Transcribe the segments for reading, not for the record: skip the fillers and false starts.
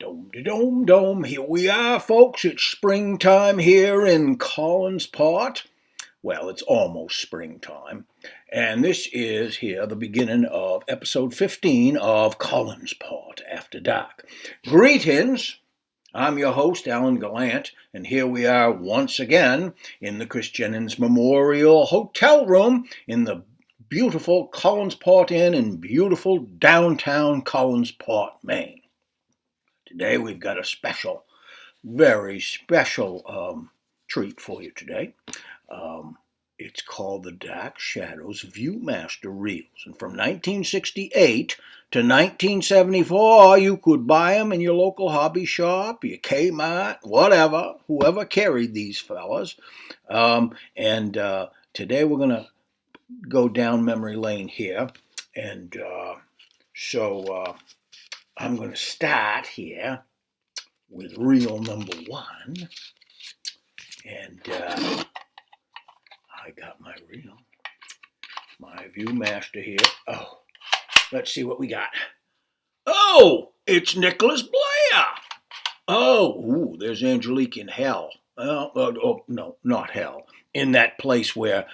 Dome. Here we are, folks. It's springtime here in Collinsport. Well, it's almost springtime. And this is here the beginning of episode 15 of Collinsport After Dark. Greetings. I'm your host, Alan Gallant, and here we are once again in the Chris Jennings Memorial Hotel Room in the beautiful Collinsport Inn in beautiful downtown Collinsport, Maine. Today we've got a very special treat for you today. It's called the Dark Shadows Viewmaster Reels. And from 1968 to 1974, you could buy them in your local hobby shop, your Kmart, whatever, whoever carried these fellas. And today we're going to go down memory lane here. And so I'm going to start here with reel number 1. And I got my reel, my Viewmaster here. Oh, let's see what we got. Oh, it's Nicholas Blair. Oh, there's Angelique in hell. Oh, no, not hell. In that place where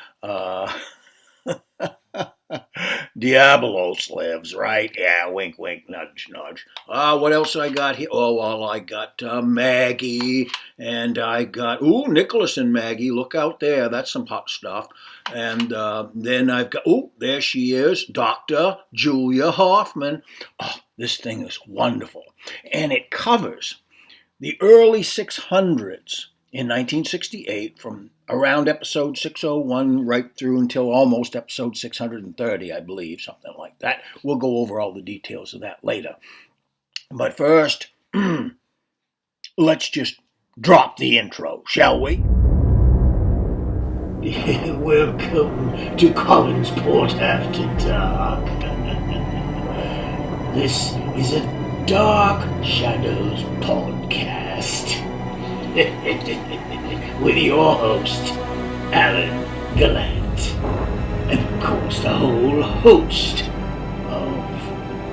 Diabolos lives, right? Yeah, wink, wink, nudge, nudge. What else I got here? Oh, well, I got Maggie, and I got, Nicholas and Maggie, look out there, that's some hot stuff. And then I've got, there she is, Dr. Julia Hoffman. Oh, this thing is wonderful. And it covers the early 600s in 1968 from around episode 601 right through until almost episode 630, I believe, something like that. We'll go over all the details of that later. But first, let's just drop the intro, shall we? Welcome to Collinsport After Dark. This is a Dark Shadows podcast. With your host, Alan Gallant, and of course the whole host of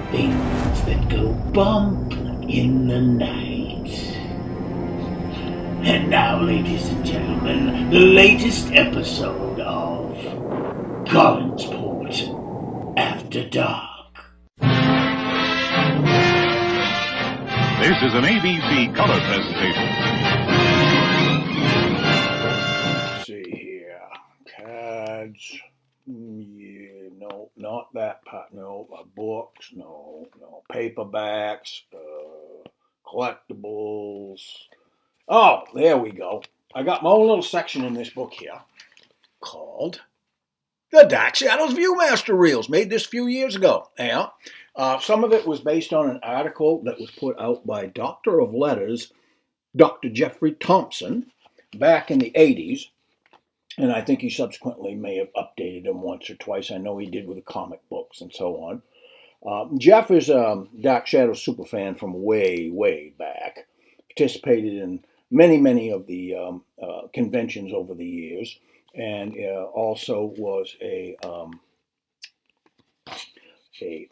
things that go bump in the night. And now, ladies and gentlemen, the latest episode of Collinsport After Dark. This is an ABC color presentation. See here, cards, yeah, no, not that part, no, books, no, paperbacks, collectibles. Oh, there we go. I got my own little section in this book here called The Dark Shadows Viewmaster Reels. Made this a few years ago. Yeah. Some of it was based on an article that was put out by Doctor of Letters, Dr. Jeffrey Thompson, back in the 80s. And I think he subsequently may have updated them once or twice. I know he did with the comic books and so on. Jeff is a Dark Shadows superfan from way, way back. Participated in many of the conventions over the years. And also was a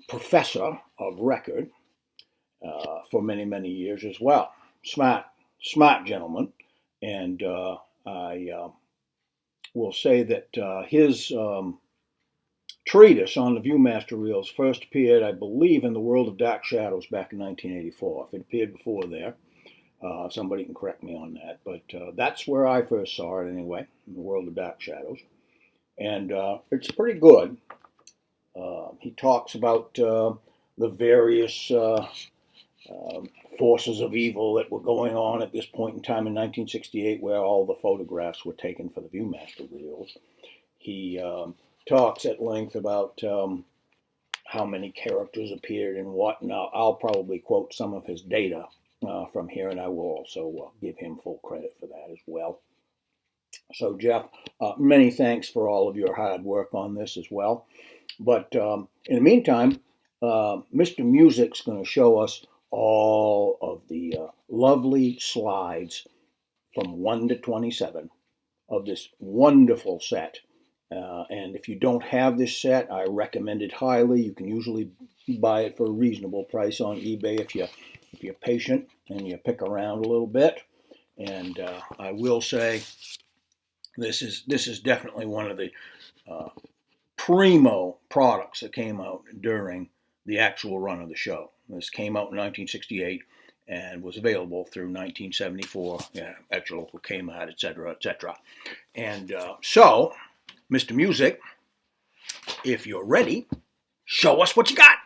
professor of record for many years as well. Smart gentleman. And I will say that his treatise on the Viewmaster Reels first appeared, I believe, in the World of Dark Shadows back in 1984. If it appeared before there, somebody can correct me on that. But that's where I first saw it anyway, in the World of Dark Shadows. And it's pretty good. He talks about the various forces of evil that were going on at this point in time in 1968, where all the photographs were taken for the Viewmaster Reels. He talks at length about how many characters appeared and what, and I'll probably quote some of his data from here, and I will also give him full credit for that as well. So, Jeff, many thanks for all of your hard work on this as well. But in the meantime, Mr. Music's going to show us all of the lovely slides from 1 to 27 of this wonderful set. And if you don't have this set, I recommend it highly. You can usually buy it for a reasonable price on eBay if if you're patient and you pick around a little bit. And I will say, this is definitely one of the primo products that came out during the actual run of the show. This came out in 1968 and was available through 1974 at your local Kmart, etc., etc. And so, Mr. Music, if you're ready, show us what you got.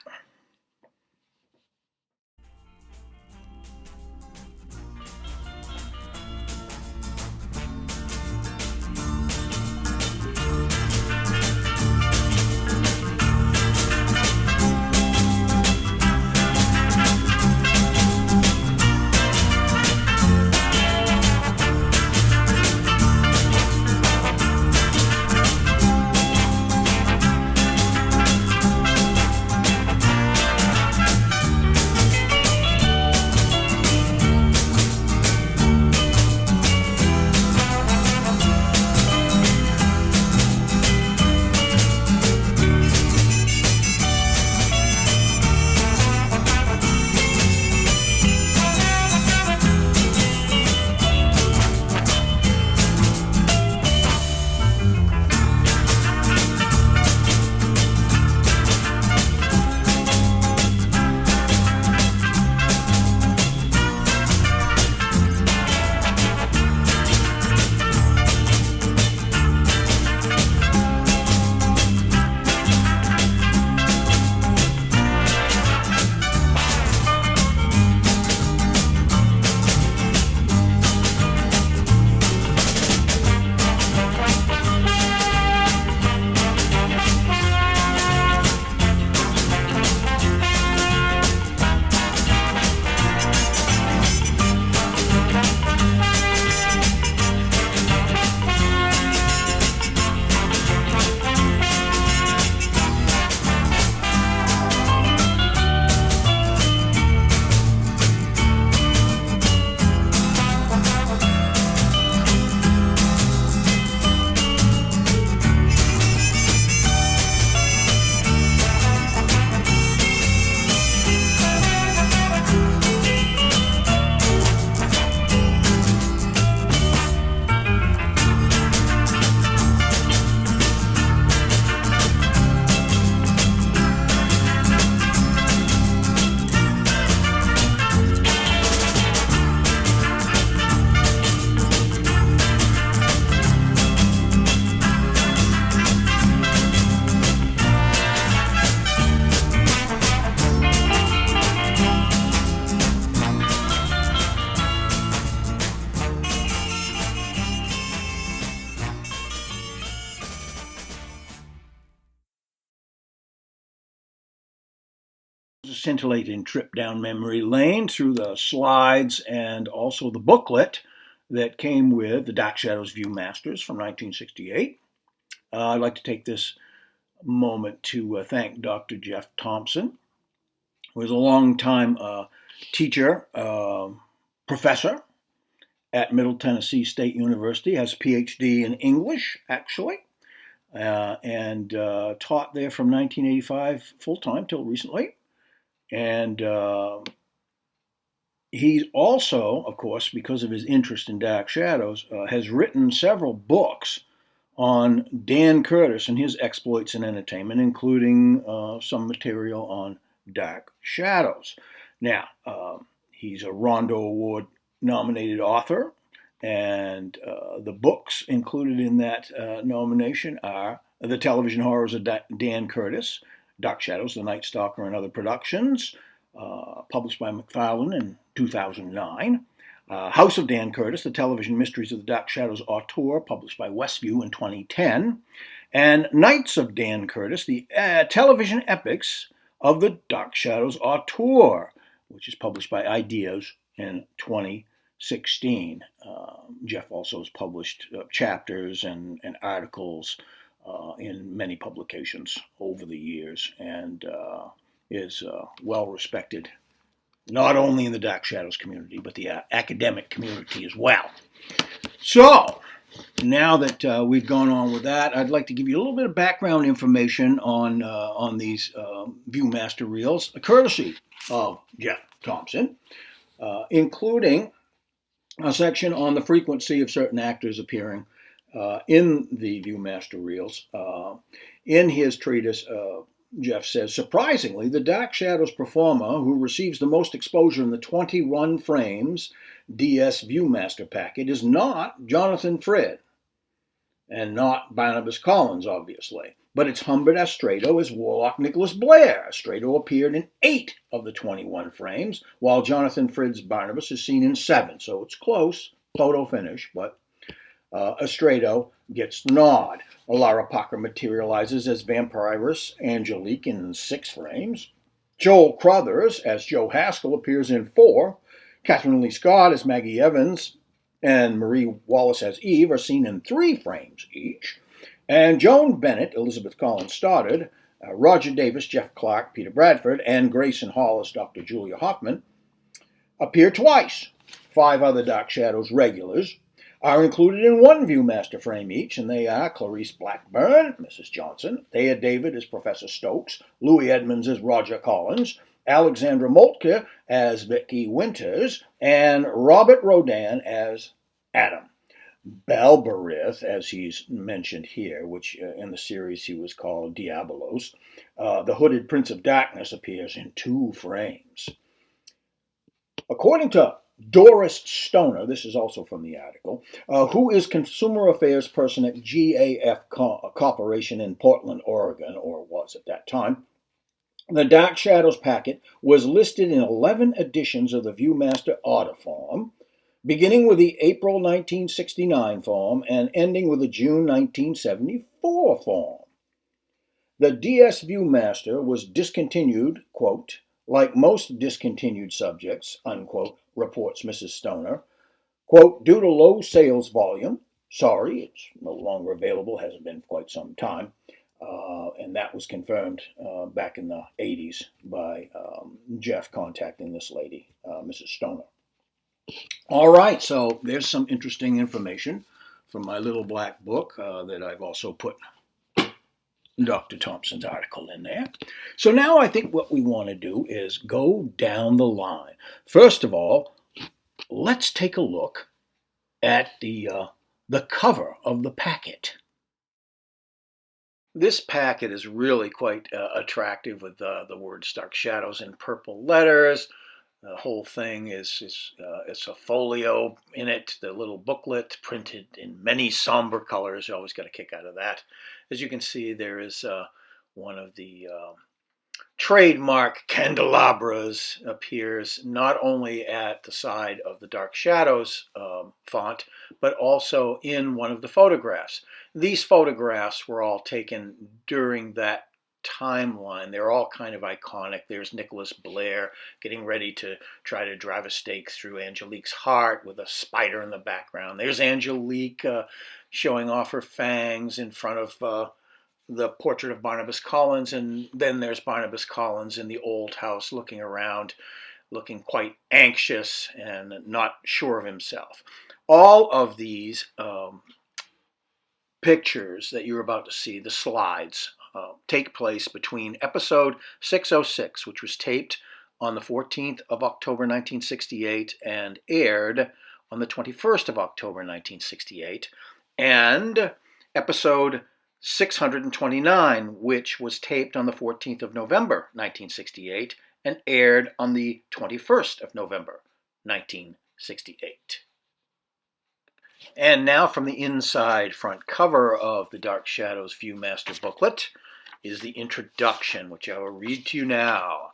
A scintillating trip down memory lane through the slides and also the booklet that came with the Dark Shadows Viewmasters from 1968. I'd like to take this moment to thank Dr. Jeff Thompson, who was a long-time teacher, professor at Middle Tennessee State University, has a PhD in English, actually, and taught there from 1985 full-time till recently. And he's also, of course, because of his interest in Dark Shadows, has written several books on Dan Curtis and his exploits in entertainment, including some material on Dark Shadows. Now, he's a Rondo Award nominated author, and the books included in that nomination are The Television Horrors of Dan Curtis, Dark Shadows, The Night Stalker, and Other Productions, published by McFarlane in 2009. House of Dan Curtis, The Television Mysteries of the Dark Shadows Auteur, published by Westview in 2010. And Knights of Dan Curtis, The Television Epics of the Dark Shadows Auteur, which is published by Ideas in 2016. Jeff also has published chapters and articles in many publications over the years, and is well respected, not only in the Dark Shadows community, but the academic community as well. So, now that we've gone on with that, I'd like to give you a little bit of background information on these Viewmaster reels, courtesy of Jeff Thompson, including a section on the frequency of certain actors appearing in the Viewmaster reels. In his treatise, Jeff says, surprisingly, the Dark Shadows performer who receives the most exposure in the 21 frames DS Viewmaster packet is not Jonathan Frid, and not Barnabas Collins, obviously, but it's Humbert Astrato as Warlock Nicholas Blair. Astrato appeared in 8 of the 21 frames, while Jonathan Frid's Barnabas is seen in 7, so it's close, photo finish, but Astrato gets the nod. Alara Parker materializes as Vampirus Angelique in 6 frames. Joel Crothers as Joe Haskell appears in 4. Catherine Lee Scott as Maggie Evans and Marie Wallace as Eve are seen in 3 frames each. And Joan Bennett, Elizabeth Collins Stoddard, Roger Davis, Jeff Clark, Peter Bradford, and Grayson Hall as Dr. Julia Hoffman appear twice. 5 other Dark Shadows regulars are included in 1 Viewmaster frame each, and they are Clarice Blackburn, Mrs. Johnson, Thea David as Professor Stokes, Louis Edmonds as Roger Collins, Alexandra Moltke as Vicky Winters, and Robert Rodan as Adam. Balberith, as he's mentioned here, which in the series he was called Diabolos, the hooded Prince of Darkness, appears in 2 frames. According to Doris Stoner, this is also from the article, who is Consumer Affairs person at GAF Corporation in Portland, Oregon, or was at that time, the Dark Shadows packet was listed in 11 editions of the Viewmaster order form, beginning with the April 1969 form and ending with the June 1974 form. The DS Viewmaster was discontinued, quote, like most discontinued subjects, unquote, reports Mrs. Stoner, quote, due to low sales volume. Sorry, it's no longer available, hasn't been for quite some time. And that was confirmed back in the 80s by Jeff contacting this lady, Mrs. Stoner. All right, so there's some interesting information from my little black book that I've also put Dr. Thompson's article in there. So now I think what we want to do is go down the line. First of all, let's take a look at the cover of the packet. This packet is really quite attractive with the words Dark Shadows in purple letters. The whole thing is it's a folio in it, the little booklet printed in many somber colors. You always got a kick out of that. As you can see, there is one of the trademark candelabras appears not only at the side of the Dark Shadows font, but also in one of the photographs. These photographs were all taken during that timeline. They're all kind of iconic. There's Nicholas Blair getting ready to try to drive a stake through Angelique's heart with a spider in the background. There's Angelique showing off her fangs in front of the portrait of Barnabas Collins, and then there's Barnabas Collins in the old house looking around, looking quite anxious and not sure of himself. All of these pictures that you're about to see, the slides, take place between episode 606, which was taped on the 14th of October 1968 and aired on the 21st of October 1968, and episode 629, which was taped on the 14th of November 1968 and aired on the 21st of November 1968. And now from the inside front cover of the Dark Shadows Viewmaster booklet is the introduction, which I will read to you now.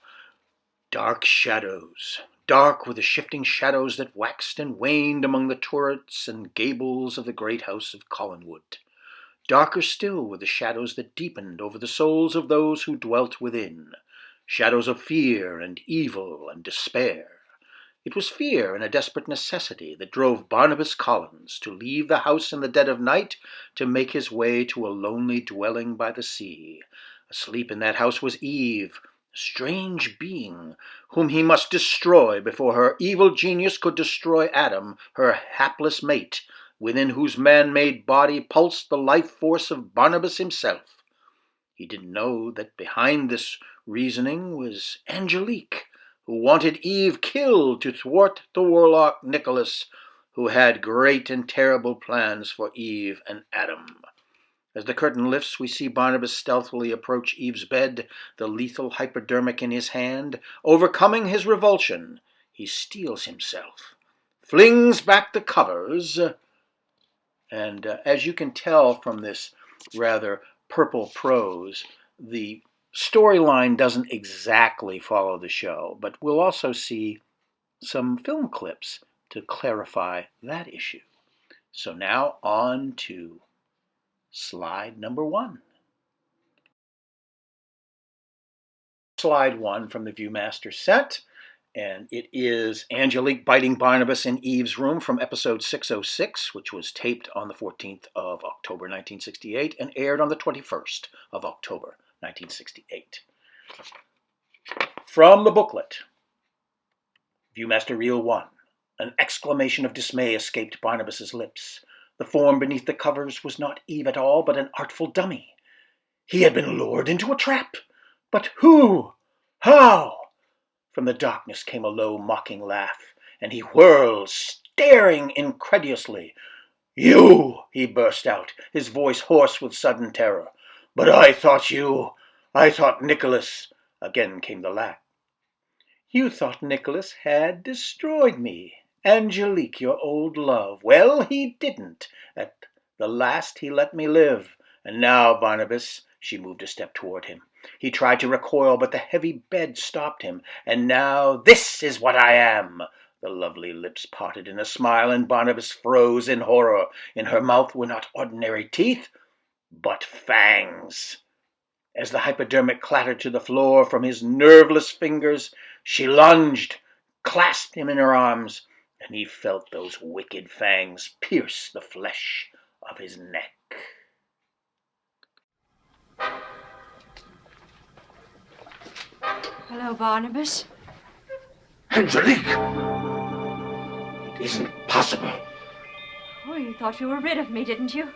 Dark shadows, dark were the shifting shadows that waxed and waned among the turrets and gables of the great house of Collinwood. Darker still were the shadows that deepened over the souls of those who dwelt within, shadows of fear and evil and despair. It was fear and a desperate necessity that drove Barnabas Collins to leave the house in the dead of night to make his way to a lonely dwelling by the sea. Asleep in that house was Eve, a strange being whom he must destroy before her evil genius could destroy Adam, her hapless mate, within whose man-made body pulsed the life force of Barnabas himself. He didn't know that behind this reasoning was Angelique, who wanted Eve killed to thwart the warlock Nicholas, who had great and terrible plans for Eve and Adam. As the curtain lifts, we see Barnabas stealthily approach Eve's bed, the lethal hypodermic in his hand. Overcoming his revulsion, he steels himself, flings back the covers, and as you can tell from this rather purple prose, the storyline doesn't exactly follow the show, but we'll also see some film clips to clarify that issue. So now on to slide number 1. Slide 1 from the Viewmaster set, and it is Angelique biting Barnabas in Eve's room from episode 606, which was taped on the 14th of October 1968 and aired on the 21st of October 1968. From the booklet, Viewmaster Reel 1. An exclamation of dismay escaped Barnabas's lips. The form beneath the covers was not Eve at all, but an artful dummy. He had been lured into a trap. But who? How? From the darkness came a low, mocking laugh, and he whirled, staring incredulously. You, he burst out, his voice hoarse with sudden terror. But I thought Nicholas. Again came the laugh. You thought Nicholas had destroyed me. Angelique, your old love. Well, he didn't. At the last he let me live. And now, Barnabas, she moved a step toward him. He tried to recoil, but the heavy bed stopped him. And now, this is what I am. The lovely lips parted in a smile, and Barnabas froze in horror. In her mouth were not ordinary teeth, but fangs. As the hypodermic clattered to the floor from his nerveless fingers, she lunged, clasped him in her arms, and he felt those wicked fangs pierce the flesh of his neck. Hello, Barnabas. Angelique! It isn't possible. Oh, you thought you were rid of me, didn't you?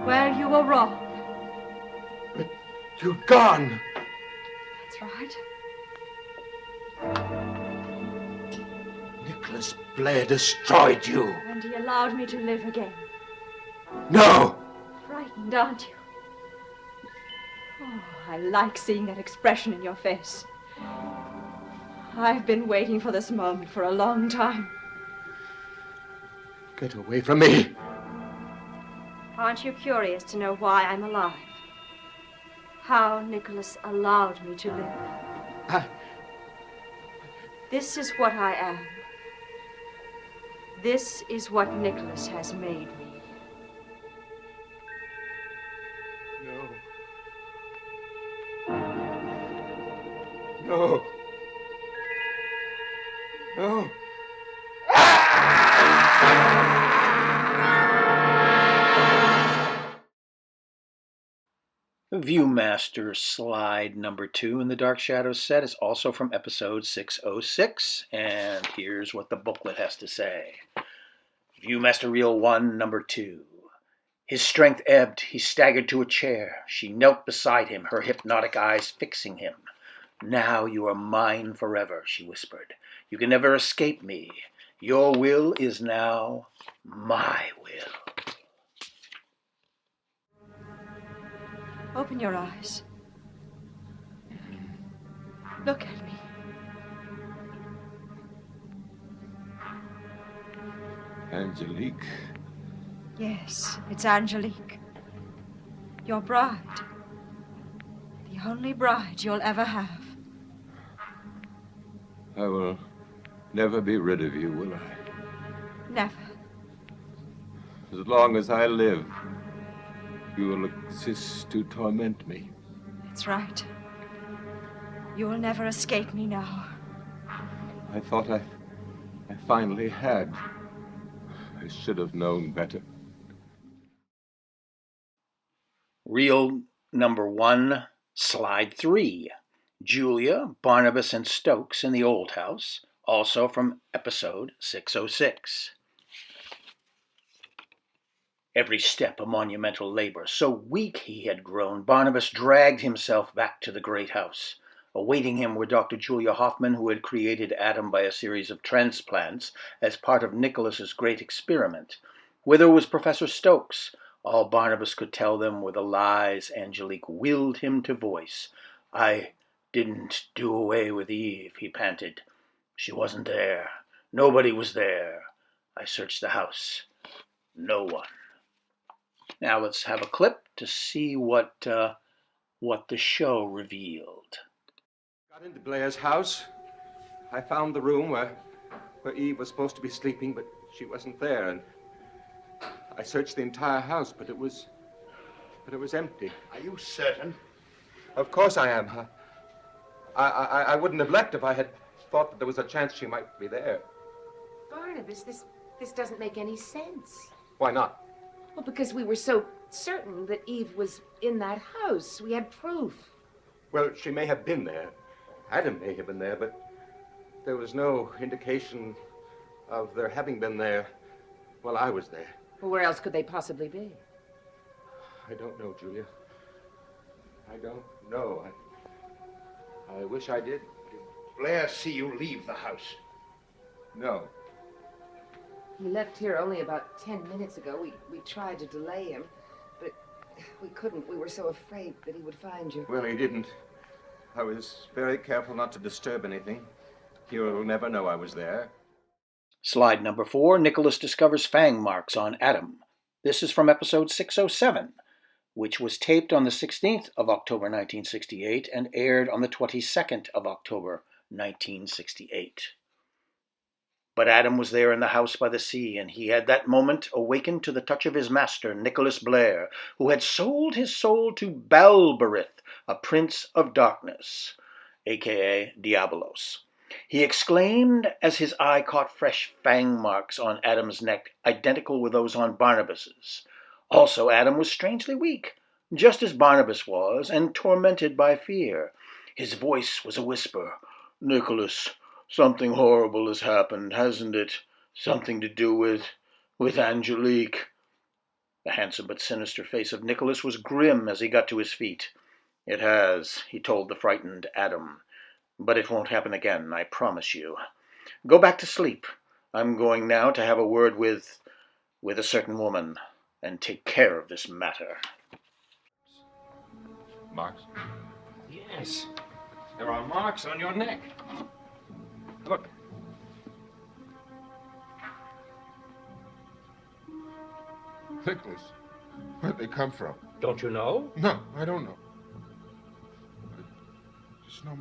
Well, you were wrong. But you'd gone. That's right. Nicholas Blair destroyed you. And he allowed me to live again. No! Frightened, aren't you? Oh, I like seeing that expression in your face. I've been waiting for this moment for a long time. Get away from me. Aren't you curious to know why I'm alive? How Nicholas allowed me to live? This is what I am. This is what Nicholas has made me. No. No. Viewmaster slide number 2 in the Dark Shadows set is also from episode 606, and here's what the booklet has to say. Viewmaster Reel 1, number 2. His strength ebbed. He staggered to a chair. She knelt beside him, her hypnotic eyes fixing him. Now you are mine forever, she whispered. You can never escape me. Your will is now my will. Open your eyes. Look at me. Angelique. Yes, it's Angelique. Your bride. The only bride you'll ever have. I will never be rid of you, will I? Never. As long as I live, you will exist to torment me. That's right. You'll never escape me now. I thought I finally had. I should have known better. Reel number 1, slide 3. Julia, Barnabas, and Stokes in the old house, also from episode 606. Every step a monumental labor. So weak he had grown, Barnabas dragged himself back to the great house. Awaiting him were Dr. Julia Hoffman, who had created Adam by a series of transplants as part of Nicholas's great experiment. Whither was Professor Stokes? All Barnabas could tell them were the lies Angelique willed him to voice. "I didn't do away with Eve," he panted. "She wasn't there. Nobody was there. I searched the house. No one." Now let's have a clip to see what the show revealed. Got into Blair's house. I found the room where Eve was supposed to be sleeping, but she wasn't there. And I searched the entire house, but it was empty. Are you certain? Of course I am. I wouldn't have left if I had thought that there was a chance she might be there. Barnabas, this doesn't make any sense. Why not? Well, because we were so certain that Eve was in that house. We had proof. Well, she may have been there. Adam may have been there, but there was no indication of their having been there while I was there. Well, where else could they possibly be? I don't know, Julia. I don't know. I wish I did. Did Blair see you leave the house? No. He left here only about 10 minutes ago. We tried to delay him, but we couldn't. We were so afraid that he would find you. Well, he didn't. I was very careful not to disturb anything. He'll never know I was there. Slide number 4, Nicholas discovers fang marks on Adam. This is from episode 607, which was taped on the 16th of October 1968 and aired on the 22nd of October 1968. But Adam was there in the house by the sea, and he had that moment awakened to the touch of his master, Nicholas Blair, who had sold his soul to Balberith, a prince of darkness, a.k.a. Diabolos. He exclaimed as his eye caught fresh fang marks on Adam's neck, identical with those on Barnabas's. Also, Adam was strangely weak, just as Barnabas was, and tormented by fear. His voice was a whisper. "Nicholas, something horrible has happened, hasn't it? Something to do with Angelique." The handsome but sinister face of Nicholas was grim as he got to his feet. "It has," he told the frightened Adam. "But it won't happen again, I promise you. Go back to sleep. I'm going now to have a word with a certain woman and take care of this matter." Marks? Yes. There are marks on your neck. Look. Nicholas, where'd they come from? Don't you know? No, I don't know. I just know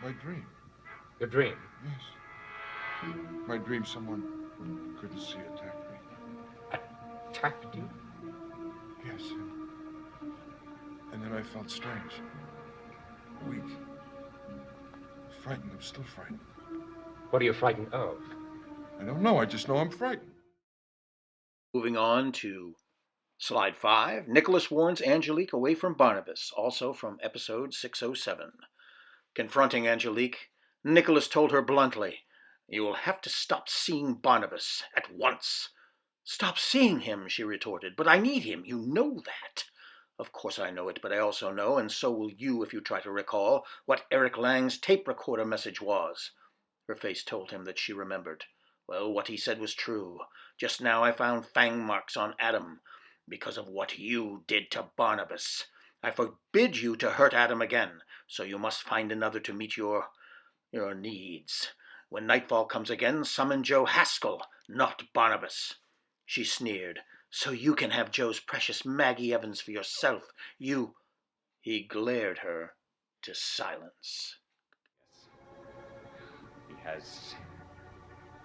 my dream. Your dream? Yes. My dream someone couldn't see attacked me. Attacked you? Yes. And then I felt strange. Weak. Frightened. I'm still frightened. What are you frightened of? I don't know. I just know I'm frightened. Moving on to slide 5, Nicholas warns Angelique away from Barnabas, also from episode 607. Confronting Angelique, Nicholas told her bluntly, "You will have to stop seeing Barnabas at once." "Stop seeing him," she retorted. "But I need him. You know that." "Of course I know it, but I also know, and so will you if you try to recall, what Eric Lang's tape recorder message was." Her face told him that she remembered. "Well, what he said was true. Just now I found fang marks on Adam, because of what you did to Barnabas. I forbid you to hurt Adam again, so you must find another to meet your needs. When nightfall comes again, summon Joe Haskell, not Barnabas." She sneered. "So you can have Joe's precious Maggie Evans for yourself. You—" He glared her to silence. He has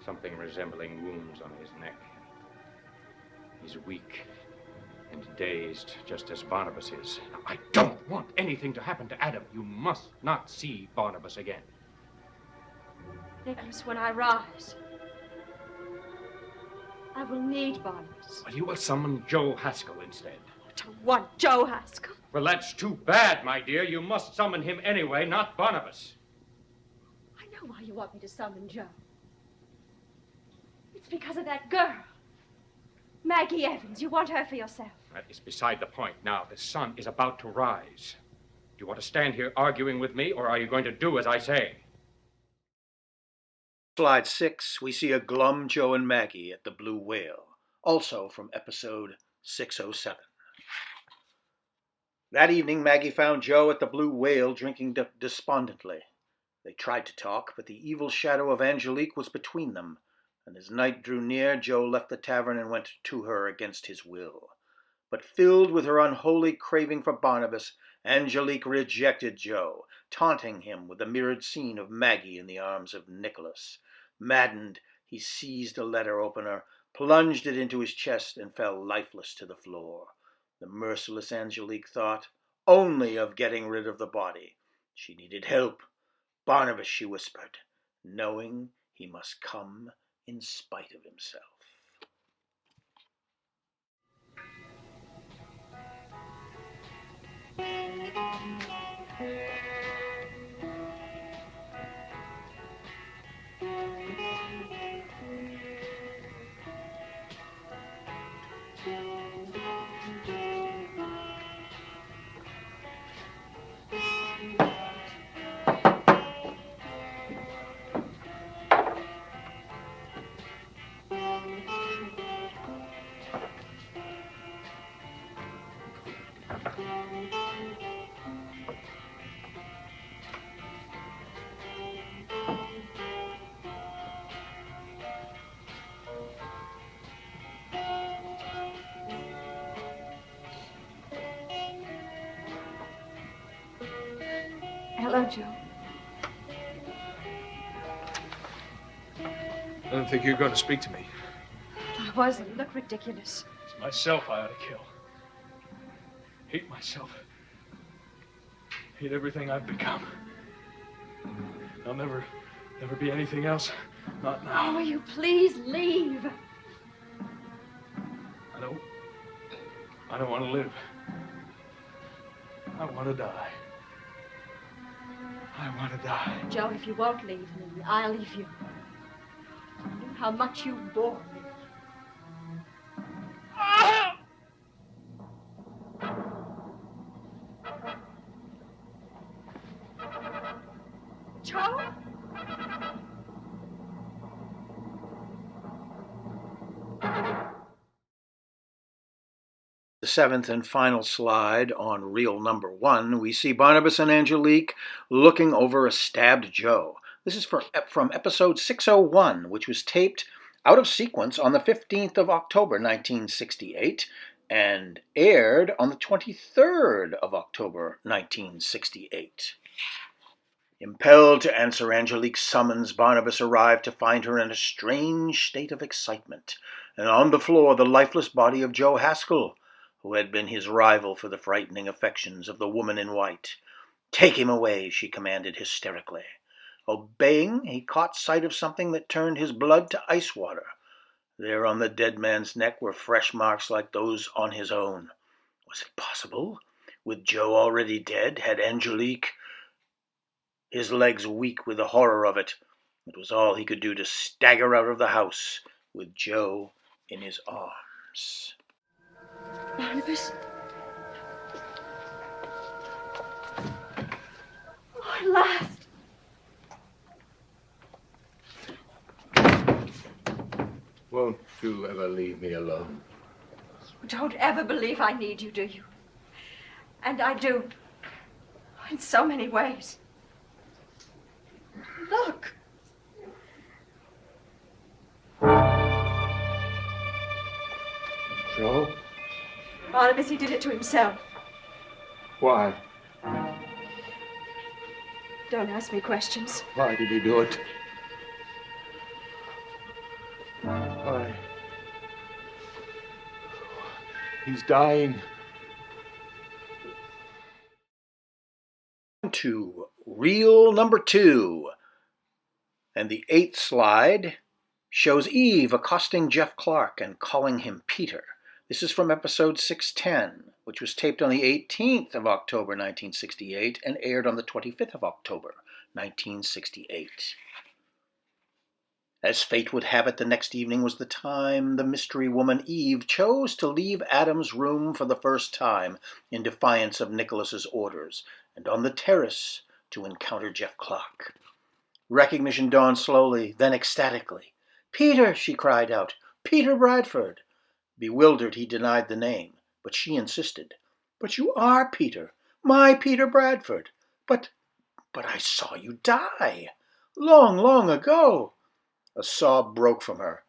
something resembling wounds on his neck. He's weak and dazed, just as Barnabas is. I don't want anything to happen to Adam. You must not see Barnabas again. Nicholas, when I rise, I will need Barnabas. Well, you will summon Joe Haskell instead. I don't want Joe Haskell. Well, that's too bad, my dear. You must summon him anyway, not Barnabas. I know why you want me to summon Joe. It's because of that girl. Maggie Evans, you want her for yourself. That is beside the point. Now, the sun is about to rise. Do you want to stand here arguing with me, or are you going to do as I say? Slide 6, we see a glum Joe and Maggie at the Blue Whale, also from episode 607. That evening, Maggie found Joe at the Blue Whale drinking despondently. They tried to talk, but the evil shadow of Angelique was between them, and as night drew near, Joe left the tavern and went to her against his will. But filled with her unholy craving for Barnabas, Angelique rejected Joe, taunting him with the mirrored scene of Maggie in the arms of Nicholas. Maddened, he seized a letter opener, plunged it into his chest, and fell lifeless to the floor. The merciless Angelique thought only of getting rid of the body. She needed help. Barnabas, she whispered, knowing he must come in spite of himself. Hello, Joe. I don't think you're going to speak to me. I wasn't. You look ridiculous. It's myself I ought to kill. Hate myself. Hate everything I've become. I'll never be anything else. Not now. Oh, will you please leave? I don't want to live. I want to die. I want to die. Joe, if you won't leave me, I'll leave you. I know how much you bore me. Joe? The seventh and final slide on reel number 1, we see Barnabas and Angelique looking over a stabbed Joe. This is from episode 601, which was taped out of sequence on the 15th of October, 1968, and aired on the 23rd of October, 1968. Impelled to answer Angelique's summons, Barnabas arrived to find her in a strange state of excitement, and on the floor the lifeless body of Joe Haskell, who had been his rival for the frightening affections of the woman in white. "Take him away," she commanded hysterically. Obeying, he caught sight of something that turned his blood to ice water. There on the dead man's neck were fresh marks like those on his own. Was it possible? With Joe already dead, had Angelique... His legs weak with the horror of it, it was all he could do to stagger out of the house with Joe in his arms. Barnabas? Oh, at last! Won't you ever leave me alone? You don't ever believe I need you, do you? And I do. In so many ways. Look! Joe? Barnabas, he did it to himself. Why? Don't ask me questions. Why did he do it? Why? He's dying. To reel number 2. And the 8th slide shows Eve accosting Jeff Clark and calling him Peter. This is from episode 610, which was taped on the 18th of October, 1968, and aired on the 25th of October, 1968. As fate would have it, the next evening was the time the mystery woman Eve chose to leave Adam's room for the first time, in defiance of Nicholas's orders, and on the terrace to encounter Jeff Clark. Recognition dawned slowly, then ecstatically. "Peter!" she cried out. "Peter Bradford!" Bewildered, he denied the name, but she insisted. "But you are Peter, my Peter Bradford. But I saw you die. Long, long ago." A sob broke from her,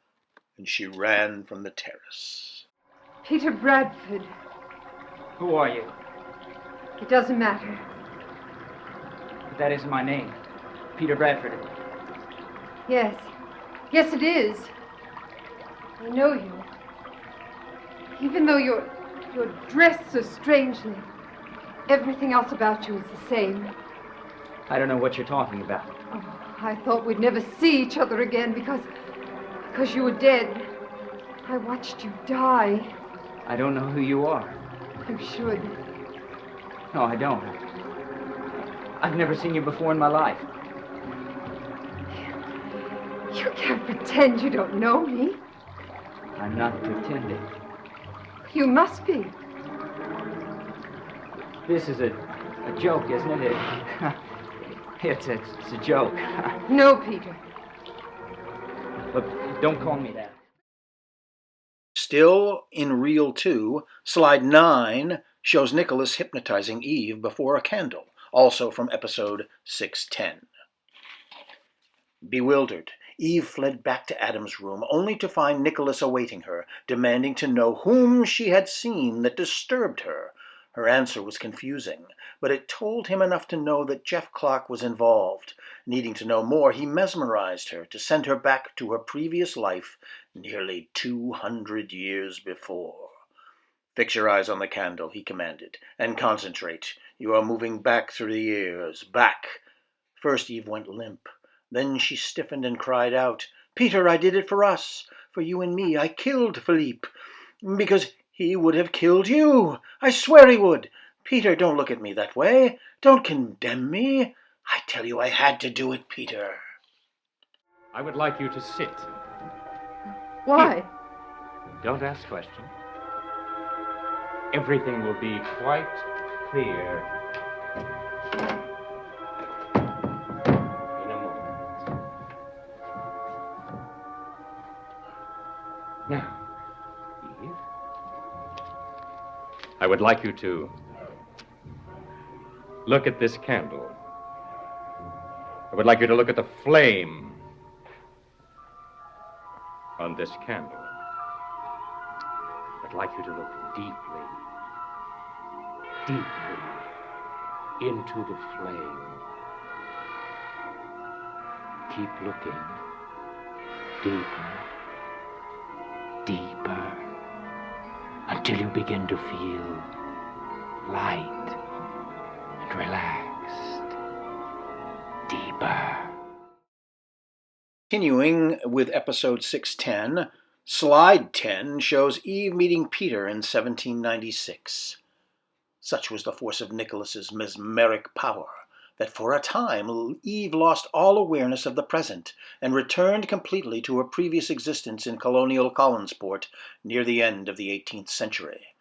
and she ran from the terrace. Peter Bradford. Who are you? It doesn't matter. But that isn't my name. Peter Bradford. Yes. Yes, it is. I know you. Even though you're dressed so strangely, everything else about you is the same. I don't know what you're talking about. Oh, I thought we'd never see each other again because you were dead. I watched you die. I don't know who you are. You should. No, I don't. I've never seen you before in my life. You can't pretend you don't know me. I'm not pretending. You must be. This is a joke, isn't it? It's a joke. No, Peter. Look, don't call me that. Still in Reel 2, slide 9 shows Nicholas hypnotizing Eve before a candle, also from episode 610. Bewildered, Eve fled back to Adam's room, only to find Nicholas awaiting her, demanding to know whom she had seen that disturbed her. Her answer was confusing, but it told him enough to know that Jeff Clark was involved. Needing to know more, he mesmerized her to send her back to her previous life nearly 200 years before. "Fix your eyes on the candle," he commanded, "and concentrate. You are moving back through the years, back." First Eve went limp. Then she stiffened and cried out, "Peter, I did it for us. For you and me, I killed Philippe. Because he would have killed you. I swear he would. Peter, don't look at me that way. Don't condemn me. I tell you I had to do it, Peter." I would like you to sit. Why? Don't ask questions. Everything will be quite clear in a moment. Now, Eve, I would like you to look at this candle. I would like you to look at the flame on this candle. I'd like you to look deeply into the flame. Keep looking deeper, until you begin to feel light and relaxed. Deeper. Continuing with episode 610, slide 10 shows Eve meeting Peter in 1796. Such was the force of Nicholas's mesmeric power that for a time Eve lost all awareness of the present and returned completely to her previous existence in colonial Collinsport near the end of the 18th century.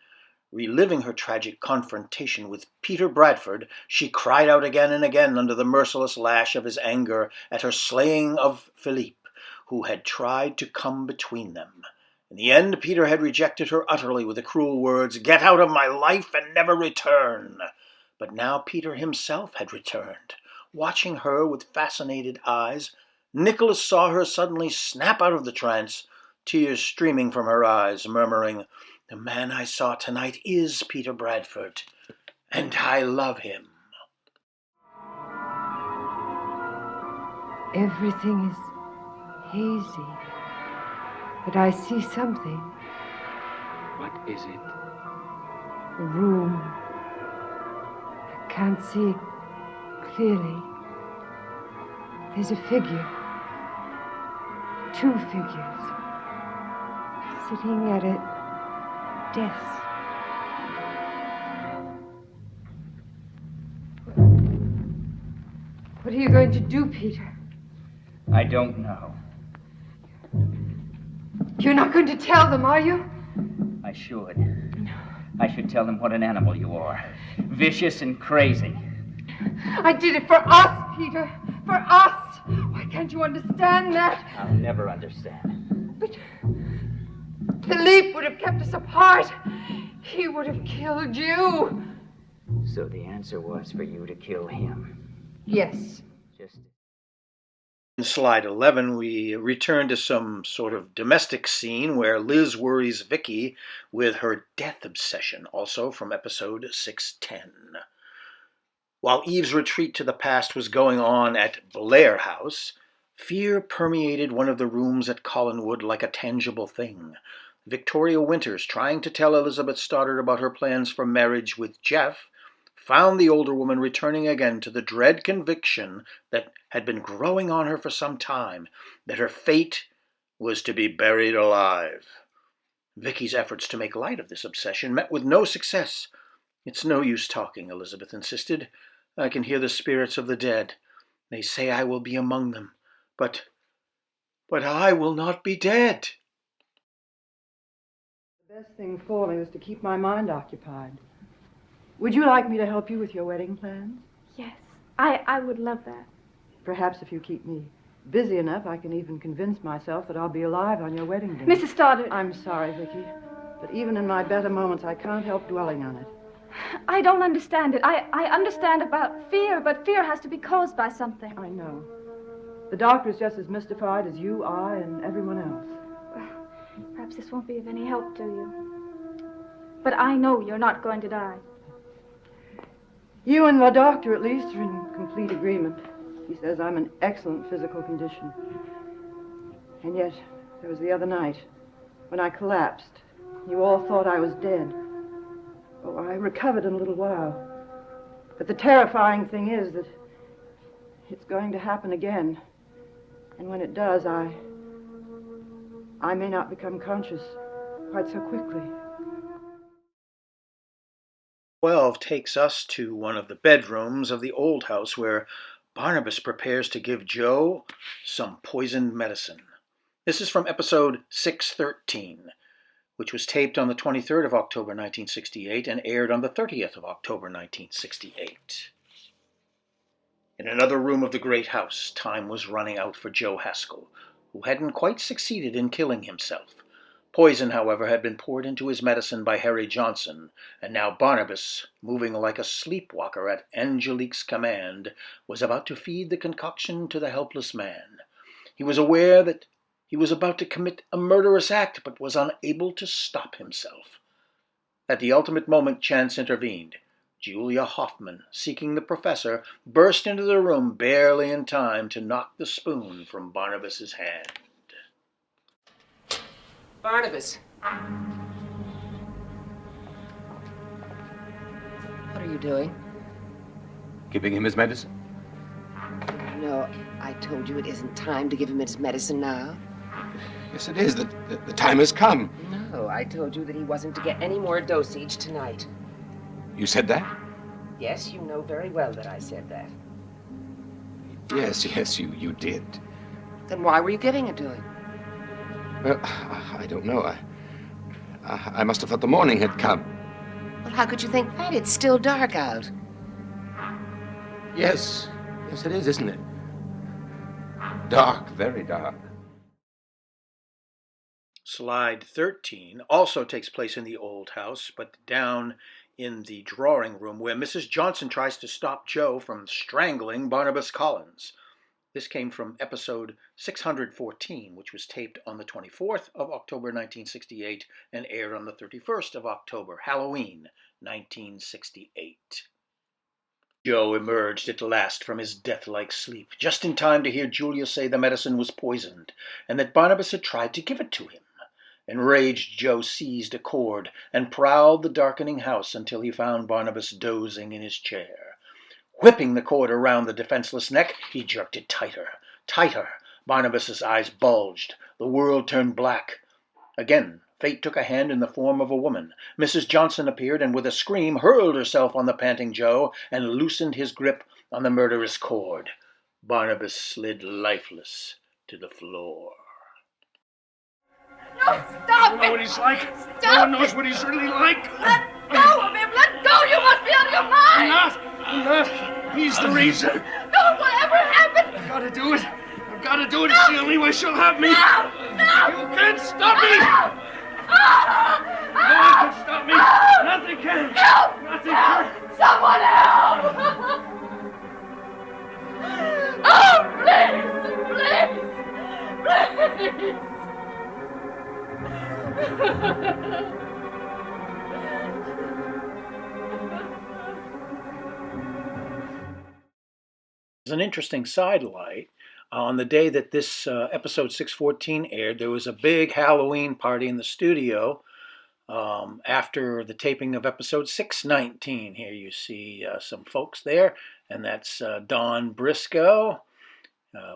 Reliving her tragic confrontation with Peter Bradford, she cried out again and again under the merciless lash of his anger at her slaying of Philippe, who had tried to come between them. In the end, Peter had rejected her utterly with the cruel words, "Get out of my life and never return." But now Peter himself had returned. Watching her with fascinated eyes, Nicholas saw her suddenly snap out of the trance, tears streaming from her eyes, murmuring, "The man I saw tonight is Peter Bradford, and I love him." Everything is hazy, but I see something. What is it? A room. I can't see it clearly. There's a figure. 2 figures. Sitting at a desk. What are you going to do, Peter? I don't know. You're not going to tell them, are you? I should. I should tell them what an animal you are. Vicious and crazy. I did it for us, Peter. For us. Why can't you understand that? I'll never understand. But Philippe would have kept us apart. He would have killed you. So the answer was for you to kill him. Yes. Just... In slide 11, we return to some sort of domestic scene where Liz worries Vicky with her death obsession, also from episode 610. While Eve's retreat to the past was going on at Blair House, fear permeated one of the rooms at Collinwood like a tangible thing. Victoria Winters, trying to tell Elizabeth Stoddard about her plans for marriage with Jeff, found the older woman returning again to the dread conviction that had been growing on her for some time, that her fate was to be buried alive. Vicky's efforts to make light of this obsession met with no success. "It's no use talking," Elizabeth insisted. "I can hear the spirits of the dead. They say I will be among them. But I will not be dead." The best thing for me was to keep my mind occupied. Would you like me to help you with your wedding plans? Yes, I would love that. Perhaps if you keep me busy enough, I can even convince myself that I'll be alive on your wedding day. Mrs. Stoddard. I'm sorry, Vicky, but even in my better moments, I can't help dwelling on it. I don't understand it. I understand about fear, but fear has to be caused by something. I know. The doctor's just as mystified as you, I, and everyone else. Perhaps this won't be of any help to you. But I know you're not going to die. You and the doctor, at least, are in complete agreement. He says I'm in excellent physical condition. And yet, there was the other night, when I collapsed. You all thought I was dead. Oh, I recovered in a little while. But the terrifying thing is that it's going to happen again. And when it does, I may not become conscious quite so quickly. 12 takes us to one of the bedrooms of the old house where Barnabas prepares to give Joe some poisoned medicine. This is from episode 613, which was taped on the 23rd of October 1968 and aired on the 30th of October 1968. In another room of the great house, time was running out for Joe Haskell, who hadn't quite succeeded in killing himself. Poison, however, had been poured into his medicine by Harry Johnson, and now Barnabas, moving like a sleepwalker at Angelique's command, was about to feed the concoction to the helpless man. He was aware that he was about to commit a murderous act, but was unable to stop himself. At the ultimate moment, chance intervened. Julia Hoffman, seeking the professor, burst into the room barely in time to knock the spoon from Barnabas's hand. Barnabas. What are you doing? Giving him his medicine. No, I told you it isn't time to give him his medicine now. Yes, it is. The time has come. No, I told you that he wasn't to get any more dosage tonight. You said that? Yes, you know very well that I said that. Yes, you did. Then why were you giving it to him? Well, I don't know. I must have thought the morning had come. Well, how could you think that? It's still dark out. Yes, it is, isn't it? Dark, very dark. Slide 13 also takes place in the old house, but down in the drawing room where Mrs. Johnson tries to stop Joe from strangling Barnabas Collins. This came from episode 614, which was taped on the 24th of October 1968 and aired on the 31st of October, Halloween 1968. Joe emerged at last from his death-like sleep, just in time to hear Julia say the medicine was poisoned, and that Barnabas had tried to give it to him. Enraged, Joe seized a cord and prowled the darkening house until he found Barnabas dozing in his chair. Whipping the cord around the defenseless neck, he jerked it tighter, tighter. Barnabas's eyes bulged. The world turned black. Again, fate took a hand in the form of a woman. Mrs. Johnson appeared and with a scream hurled herself on the panting Joe and loosened his grip on the murderous cord. Barnabas slid lifeless to the floor. No! Stop it! Know what he's like? Stop no one knows what he's really like. Let go of him! Let go! You must be out of your mind! I'm not. He's the reason. No, whatever happened? I've got to do it. I've got to do it. It's the only way she'll have me. No! You can't stop me! No one can stop me. Nothing can. Help! Nothing can. Someone help! Oh, please! Please! As an interesting sidelight, on the day that this episode 614 aired, there was a big Halloween party in the studio after the taping of episode 619. Here you see some folks there, and that's Don Briscoe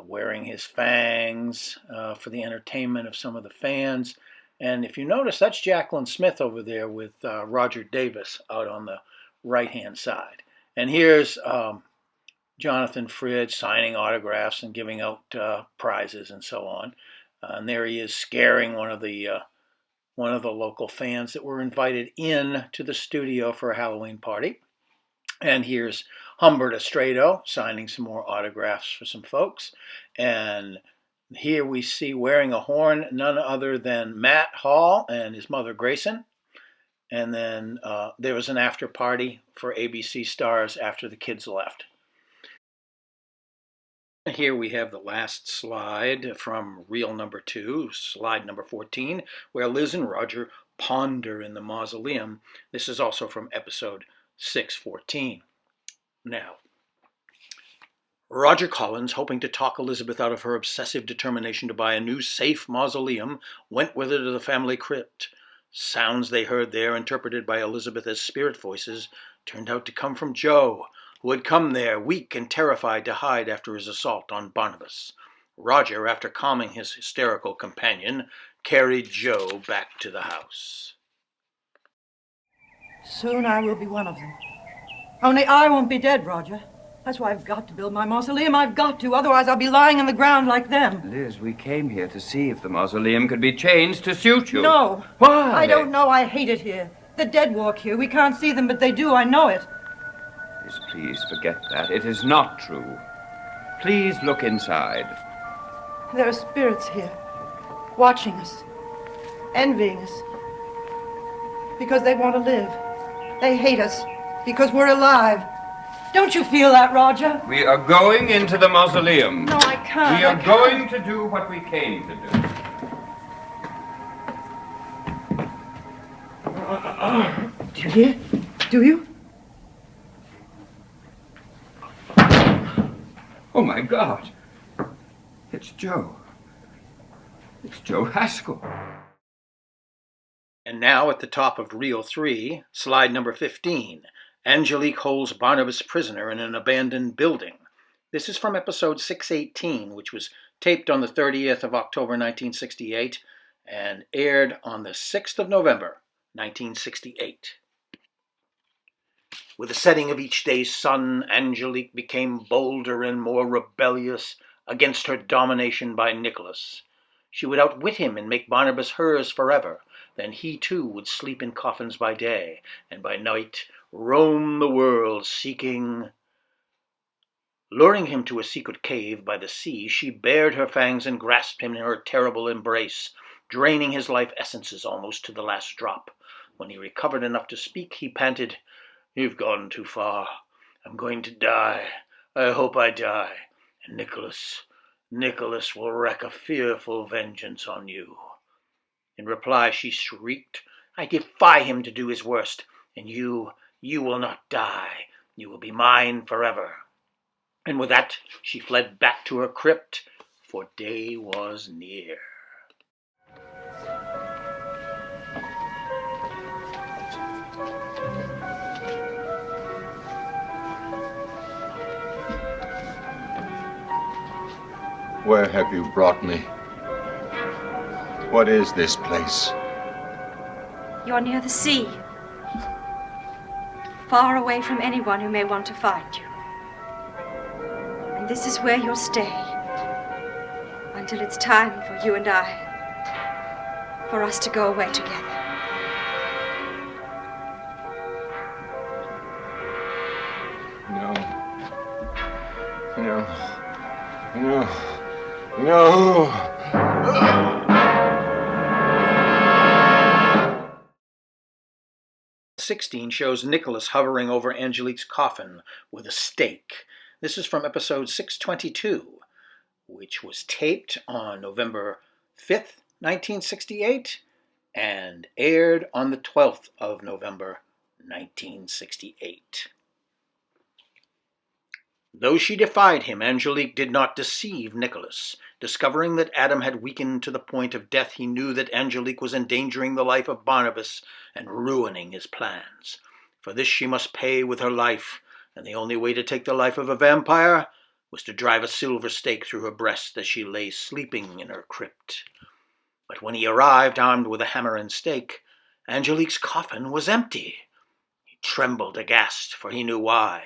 wearing his fangs for the entertainment of some of the fans. And if you notice, that's Jacqueline Smith over there with Roger Davis out on the right-hand side. And here's Jonathan Frid signing autographs and giving out prizes and so on. And there he is scaring one of the local fans that were invited in to the studio for a Halloween party. And here's Humbert Estrado signing some more autographs for some folks. And here we see wearing a horn none other than Matt Hall and his mother Grayson. And then there was an after party for ABC stars after the kids left. Here we have the last slide from reel number 2, slide number 14, where Liz and Roger ponder in the mausoleum. This is also from episode 614. Now, Roger Collins, hoping to talk Elizabeth out of her obsessive determination to buy a new safe mausoleum, went with her to the family crypt. Sounds they heard there, interpreted by Elizabeth as spirit voices, turned out to come from Joe, who had come there, weak and terrified, to hide after his assault on Barnabas. Roger, after calming his hysterical companion, carried Joe back to the house. Soon I will be one of them. Only I won't be dead, Roger. That's why I've got to build my mausoleum. I've got to, otherwise I'll be lying in the ground like them. Liz, we came here to see if the mausoleum could be changed to suit you. No. Why? I don't know. I hate it here. The dead walk here. We can't see them, but they do. I know it. Liz, please forget that. It is not true. Please look inside. There are spirits here, watching us, envying us, because they want to live. They hate us because we're alive. Don't you feel that, Roger? We are going into the mausoleum. No, I can't. We are going to do what we came to do. Do you hear? Do you? Oh, my God. It's Joe. It's Joe Haskell. And now at the top of reel 3, slide number 15, Angelique holds Barnabas prisoner in an abandoned building. This is from episode 618, which was taped on the 30th of October 1968 and aired on the 6th of November 1968. With the setting of each day's sun, Angelique became bolder and more rebellious against her domination by Nicholas. She would outwit him and make Barnabas hers forever. Then he too would sleep in coffins by day, and by night roam the world seeking. Luring him to a secret cave by the sea, she bared her fangs and grasped him in her terrible embrace, draining his life essences almost to the last drop. When he recovered enough to speak, he panted, "You've gone too far. I'm going to die. I hope I die. And Nicholas will wreak a fearful vengeance on you." In reply, she shrieked, "I defy him to do his worst, and you will not die. You will be mine forever." And with that, she fled back to her crypt, for day was near. Where have you brought me? What is this place? You're near the sea. Far away from anyone who may want to find you. And this is where you'll stay. Until it's time for you and I for us to go away together. No. 16 shows Nicholas hovering over Angelique's coffin with a stake. This is from episode 622, which was taped on November 5th, 1968, and aired on the 12th of November, 1968. Though she defied him, Angelique did not deceive Nicholas. Discovering that Adam had weakened to the point of death, he knew that Angelique was endangering the life of Barnabas and ruining his plans. For this she must pay with her life, and the only way to take the life of a vampire was to drive a silver stake through her breast as she lay sleeping in her crypt. But when he arrived, armed with a hammer and stake, Angelique's coffin was empty. He trembled aghast, for he knew why.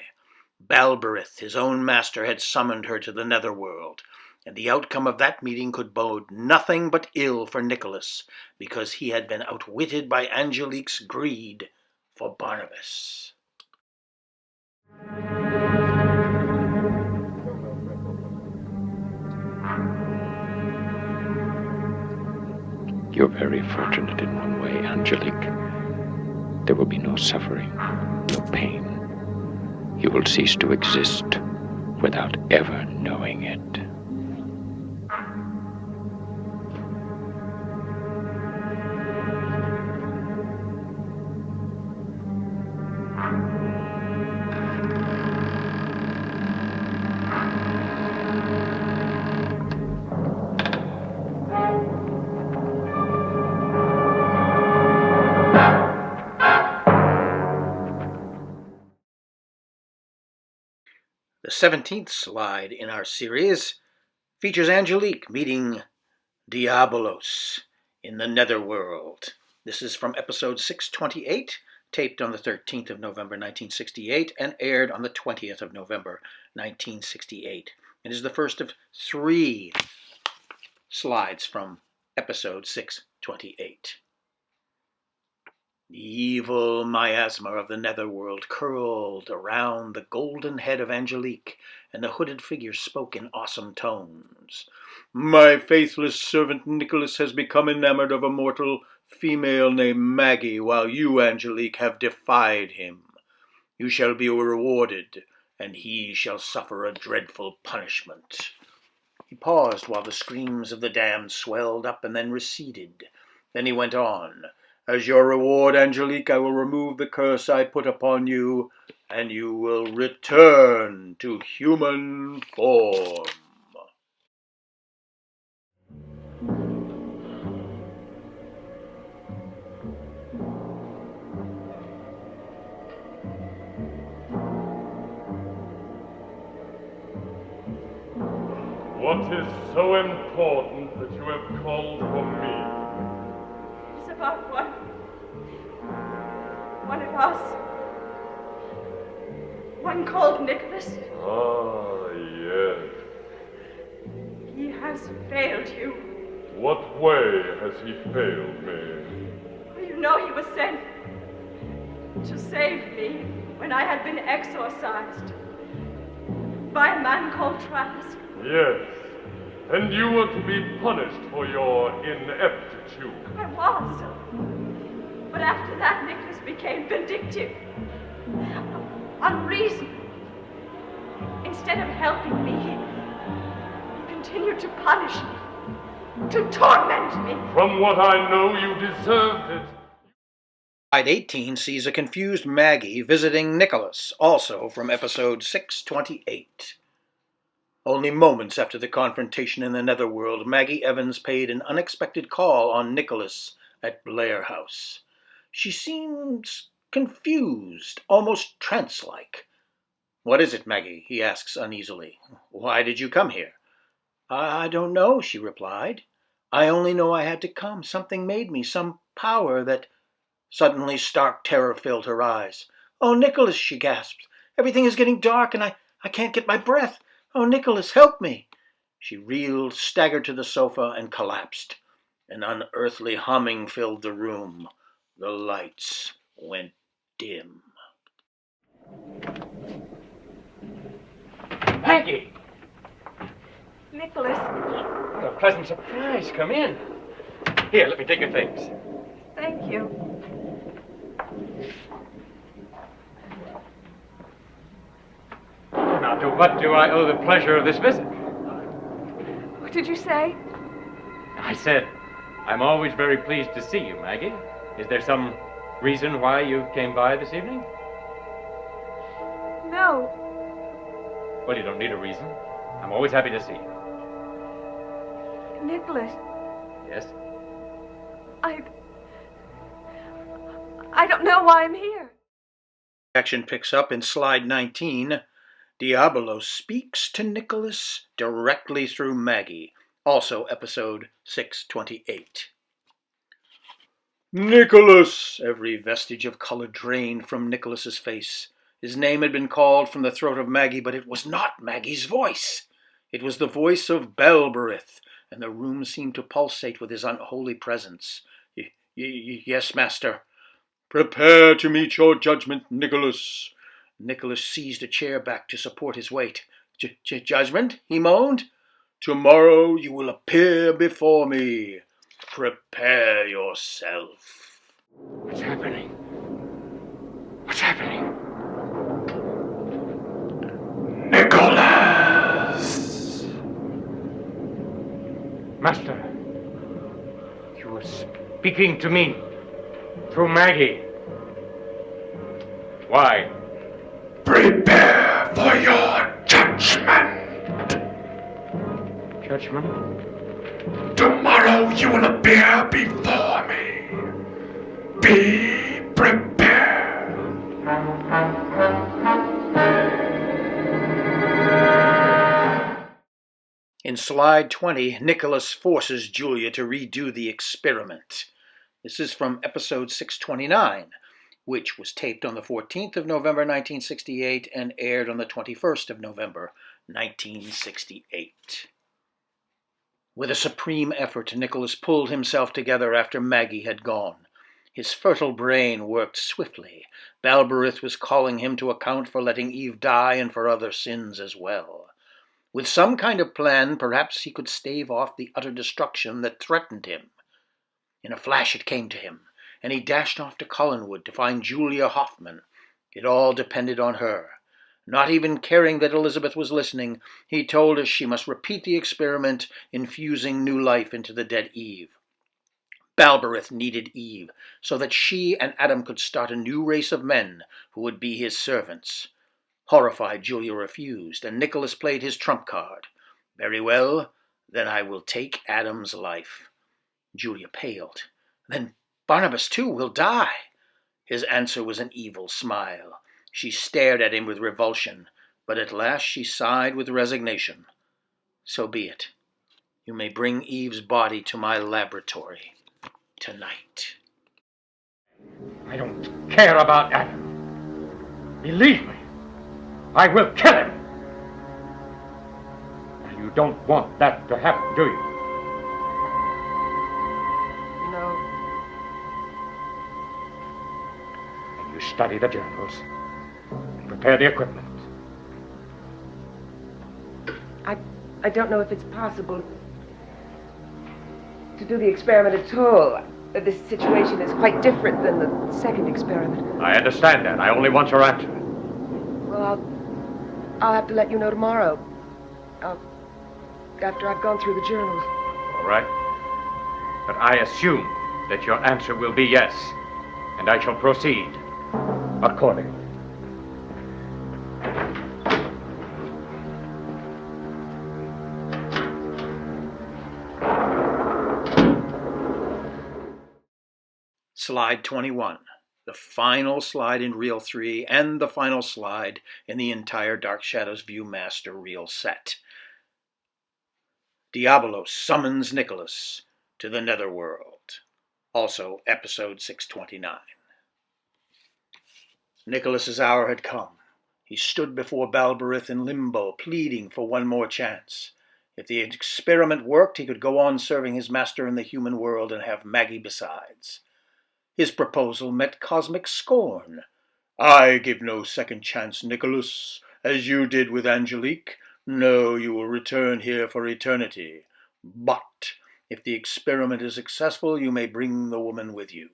Balberith, his own master, had summoned her to the netherworld, and the outcome of that meeting could bode nothing but ill for Nicholas, because he had been outwitted by Angelique's greed for Barnabas. You're very fortunate in one way, Angelique. There will be no suffering, no pain. You will cease to exist without ever knowing it. The 17th slide in our series features Angelique meeting Diabolos in the netherworld. This is from episode 628, taped on the 13th of November 1968 and aired on the 20th of November 1968. It is the first of 3 slides from episode 628. The evil miasma of the netherworld curled around the golden head of Angelique, and the hooded figure spoke in awesome tones. My faithless servant Nicholas has become enamored of a mortal female named Maggie, while you, Angelique, have defied him. You shall be rewarded, and he shall suffer a dreadful punishment. He paused while the screams of the damned swelled up and then receded. Then he went on. As your reward, Angelique, I will remove the curse I put upon you, and you will return to human form. What is so important that you have called for me? It's about one of us. One called Nicholas. Ah, yes. He has failed you. What way has he failed me? You know he was sent to save me when I had been exorcised by a man called Trask. Yes. And you were to be punished for your ineptitude. I was. But after that, Nicholas became vindictive, unreasonable. Instead of helping me, he continued to punish me, to torment me. From what I know, you deserved it. Slide 18 sees a confused Maggie visiting Nicholas, also from episode 628. Only moments after the confrontation in the netherworld, Maggie Evans paid an unexpected call on Nicholas at Blair House. She seems confused, almost trance-like. What is it, Maggie? He asks uneasily. Why did you come here? I don't know, she replied. I only know I had to come. Something made me, some power that... Suddenly stark terror filled her eyes. Oh, Nicholas, she gasped. Everything is getting dark and I can't get my breath. Oh, Nicholas, help me. She reeled, staggered to the sofa, and collapsed. An unearthly humming filled the room. The lights went dim. Maggie! Nicholas, What a pleasant surprise. Come in. Here, let me take your things. thank you. Now, to what do I owe the pleasure of this visit? What did you say? I said, I'm always very pleased to see you, Maggie. Is there some reason why you came by this evening? No. Well, you don't need a reason. I'm always happy to see you. Nicholas, Yes? I don't know why I'm here. Action picks up in slide 19. Diablo speaks to Nicholas directly through Maggie. Also episode 628. Nicholas! Every vestige of color drained from Nicholas's face. His name had been called from the throat of Maggie, but it was not Maggie's voice. It was the voice of Belberith, and the room seemed to pulsate with his unholy presence. Yes, master. Prepare to meet your judgment, Nicholas. Nicholas seized a chair back to support his weight. Judgment? He moaned. Tomorrow you will appear before me. Prepare yourself. What's happening? What's happening? Nicholas! Master, you were speaking to me through Maggie. Why? Prepare for your judgment. Judgment? Tomorrow you will appear before me. Be prepared. In slide 20, Nicholas forces Julia to redo the experiment. This is from episode 629, which was taped on the 14th of November 1968 and aired on the 21st of November 1968. With a supreme effort, Nicholas pulled himself together after Maggie had gone. His fertile brain worked swiftly. Balberith was calling him to account for letting Eve die and for other sins as well. With some kind of plan, perhaps he could stave off the utter destruction that threatened him. In a flash it came to him, and he dashed off to Collinwood to find Julia Hoffman. It all depended on her. Not even caring that Elizabeth was listening, he told her she must repeat the experiment, infusing new life into the dead Eve. Balberith needed Eve, so that she and Adam could start a new race of men who would be his servants. Horrified, Julia refused, and Nicholas played his trump card. Very well, then I will take Adam's life. Julia paled. Then Barnabas, too, will die. His answer was an evil smile. She stared at him with revulsion, but at last she sighed with resignation. So be it. You may bring Eve's body to my laboratory tonight. I don't care about Adam. Believe me, I will kill him. And you don't want that to happen, do you? No. And you study the journals and prepare the equipment. I don't know if it's possible to do the experiment at all. This situation is quite different than the second experiment. I understand that. I only want your answer. Well, I'll have to let you know tomorrow. After I've gone through the journals. All right. But I assume that your answer will be yes, and I shall proceed accordingly. Slide 21, the final slide in Reel 3 and the final slide in the entire Dark Shadows Viewmaster reel set. Diablo summons Nicholas to the Netherworld. Also episode 629. Nicholas's hour had come. He stood before Balberith in limbo, pleading for one more chance. If the experiment worked, he could go on serving his master in the human world and have Maggie besides. His proposal met cosmic scorn. I give no second chance, Nicholas, as you did with Angelique. No, you will return here for eternity. But if the experiment is successful, you may bring the woman with you.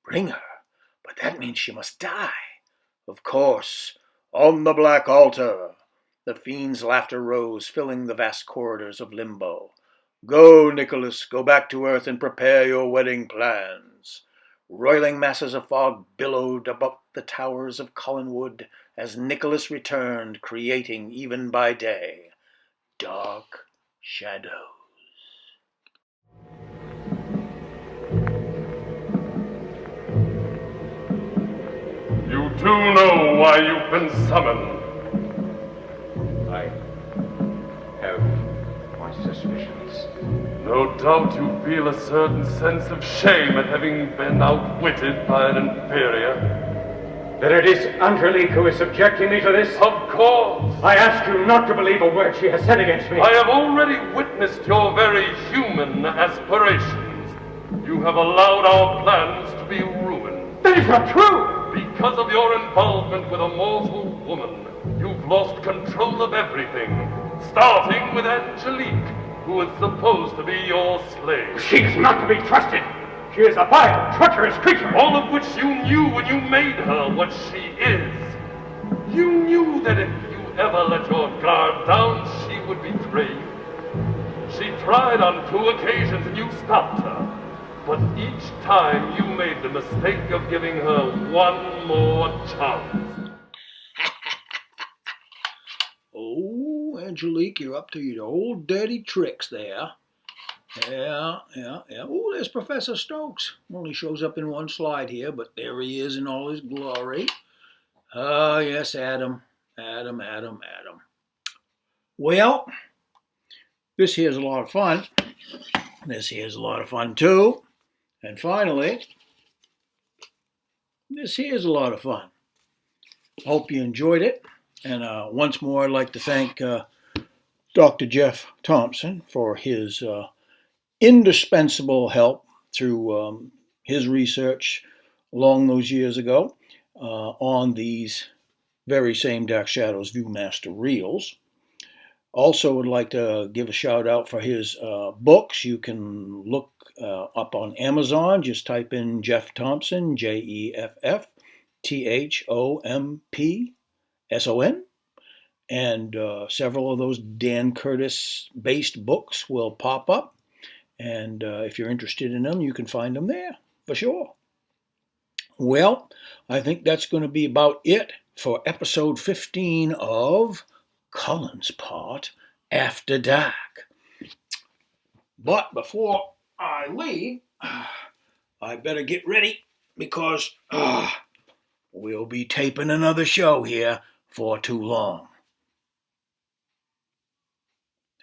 Bring her? But that means she must die. Of course, on the black altar. The fiend's laughter rose, filling the vast corridors of limbo. Go, Nicholas, go back to Earth and prepare your wedding plans. Roiling masses of fog billowed above the towers of Collinwood as Nicholas returned, creating, even by day, dark shadows. You do know why you've been summoned. I have my suspicions. No doubt you feel a certain sense of shame at having been outwitted by an inferior. That it is Angelique who is subjecting me to this? Of course. I ask you not to believe a word she has said against me. I have already witnessed your very human aspirations. You have allowed our plans to be ruined. That is not true! Because of your involvement with a mortal woman, you've lost control of everything, starting with Angelique, who is supposed to be your slave. She is not to be trusted. She is a vile, treacherous creature. All of which you knew when you made her what she is. You knew that if you ever let your guard down, she would betray you. She tried on 2 occasions and you stopped her. But each time you made the mistake of giving her one more chance. Oh, Angelique, you're up to your old dirty tricks there. Yeah. Oh, there's Professor Stokes. Only shows up in one slide here, but there he is in all his glory. Ah, yes, Adam. Well, this here's a lot of fun. This here's a lot of fun, too. And finally, this here's a lot of fun. Hope you enjoyed it. And once more, I'd like to thank Dr. Jeff Thompson for his indispensable help through his research along those years ago on these very same Dark Shadows Viewmaster reels. Also would like to give a shout out for his books. You can look up on Amazon. Just type in Jeff Thompson, JEFF-THOMPSON. And several of those Dan Curtis-based books will pop up. And if you're interested in them, you can find them there, for sure. Well, I think that's going to be about it for episode 15 of Collinsport After Dark. But before I leave, I better get ready because we'll be taping another show here for too long.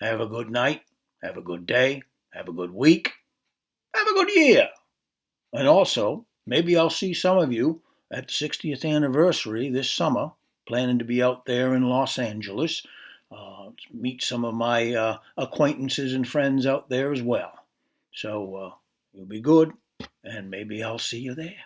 Have a good night, have a good day, have a good week, have a good year. And also, maybe I'll see some of you at the 60th anniversary this summer. Planning to be out there in Los Angeles. Meet some of my acquaintances and friends out there as well. So it'll be good, and maybe I'll see you there.